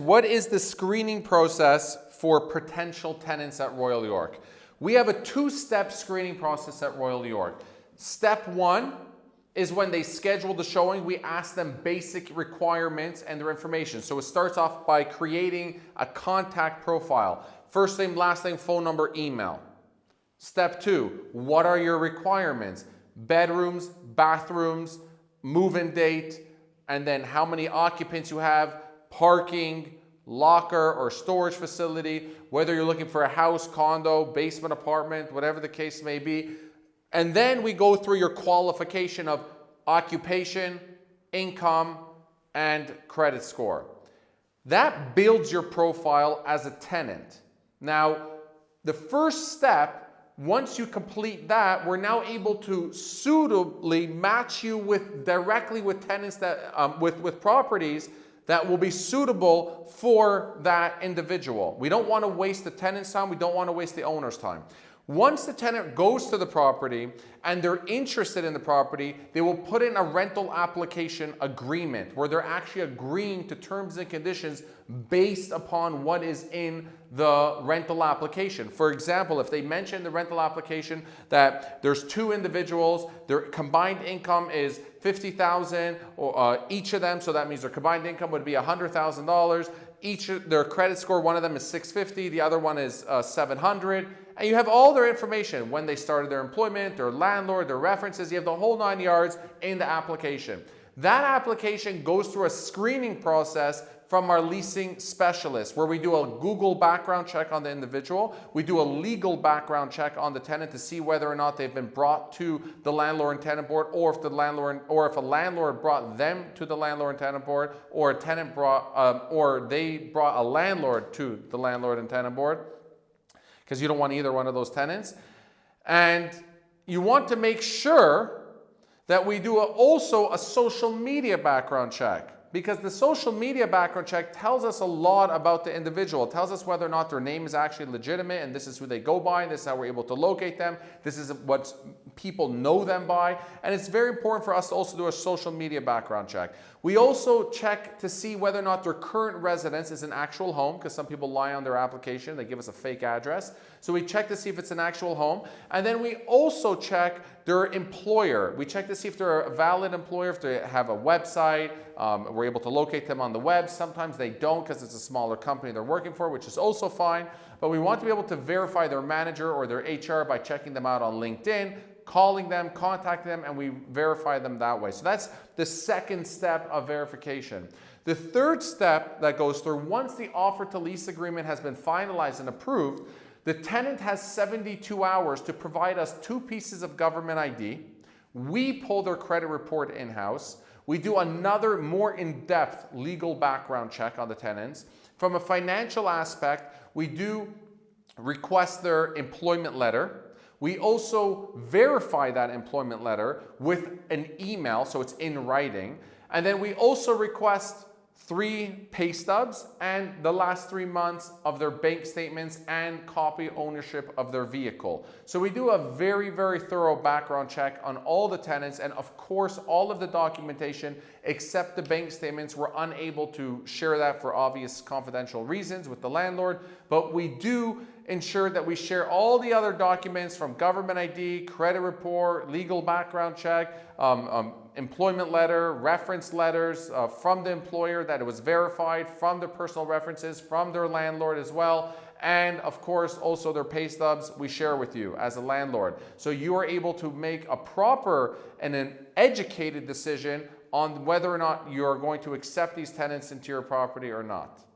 what is the screening process for potential tenants at Royal York? We have a two-step screening process at Royal York. Step one is when they schedule the showing, we ask them basic requirements and their information. So it starts off by creating a contact profile. First name, last name, phone number, email. Step two, what are your requirements? Bedrooms, bathrooms, move-in date, and then how many occupants you have, parking, locker or storage facility, whether you're looking for a house, condo, basement apartment, whatever the case may be. And then we go through your qualification of occupation, income, and credit score. That builds your profile as a tenant. Now, the first step, once you complete that, we're now able to suitably match you directly with tenants that with properties that will be suitable for that individual. We don't want to waste the tenant's time. We don't want to waste the owner's time. Once the tenant goes to the property and they're interested in the property, they will put in a rental application agreement where they're actually agreeing to terms and conditions based upon what is in the rental application. For example, if they mention in the rental application that there's two individuals, their combined income is $50,000 each of them, so that means their combined income would be $100,000. Their credit score, one of them is 650, the other one is 700. And you have all their information, when they started their employment, their landlord, their references, you have the whole 9 yards in the application. That application goes through a screening process from our leasing specialist, where we do a Google background check on the individual. We do a legal background check on the tenant to see whether or not they've been brought to the landlord and tenant board, or if a landlord brought them to the landlord and tenant board, or a tenant brought, or they brought a landlord to the landlord and tenant board, because you don't want either one of those tenants. And you want to make sure that we do also a social media background check, because the social media background check tells us a lot about the individual. It tells us whether or not their name is actually legitimate, and this is who they go by, and this is how we're able to locate them. This is what people know them by. And it's very important for us to also do a social media background check. We also check to see whether or not their current residence is an actual home, because some people lie on their application. They give us a fake address. So we check to see if it's an actual home. And then we also check their employer. We check to see if they're a valid employer, if they have a website. We're able to locate them on the web. Sometimes they don't, because it's a smaller company they're working for, which is also fine. But we want to be able to verify their manager or their HR by checking them out on LinkedIn, calling them, contacting them, and we verify them that way. So that's the second step of verification. The third step that goes through, once the offer to lease agreement has been finalized and approved, the tenant has 72 hours to provide us 2 pieces of government ID. We pull their credit report in-house. We do another more in-depth legal background check on the tenants. From a financial aspect, we do request their employment letter. We also verify that employment letter with an email, so it's in writing. And then we also request 3 pay stubs and the last 3 months of their bank statements and copy ownership of their vehicle. So we do a very, very thorough background check on all the tenants, and of course all of the documentation except the bank statements. We're unable to share that for obvious confidential reasons with the landlord, but we do ensure that we share all the other documents from government ID, credit report, legal background check, employment letter, reference letters from the employer that it was verified, from their personal references, from their landlord as well, and of course also their pay stubs we share with you as a landlord. So you are able to make a proper and an educated decision on whether or not you're going to accept these tenants into your property or not.